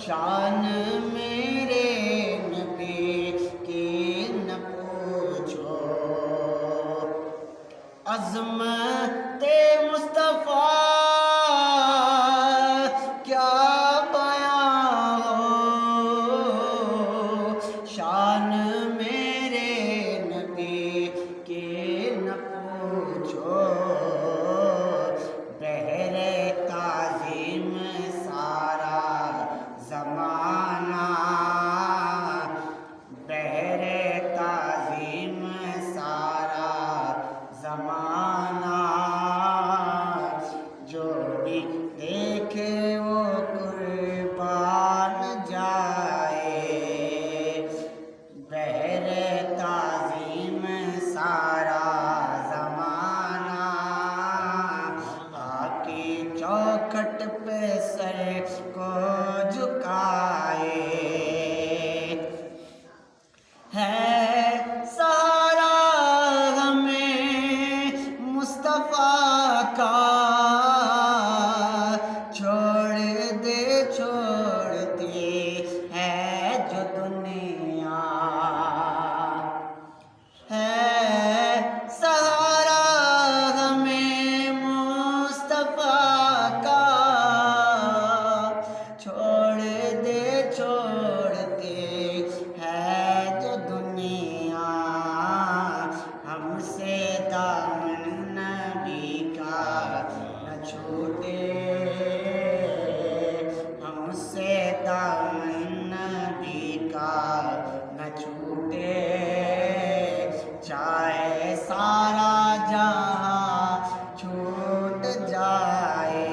शान मेरे नबी की न पूछो, अज़मते मुस्तफ़ा क्या बयां हो। शान मेरे नबी की न पूछो, बहरे ताज़ीम सारा ज़माना, बहरे ताज़ीम सारा ज़माना। जो भी देखे वो कुर्बान जाए, बहरे ताज़ीम सारा ज़माना। आकी चौखट पे सर को झुकाए, है सहारा हमें मुस्तफ़ा का। छोड़ती है जो दुनिया, है सहारा हमें मुस्तफ़ा का। छोड़ती है जो दुनिया, हमसे दामन नबी का न छूटे, हमसे दामन नबी का न छूटे। चाहे सारा जहां छूट जाए,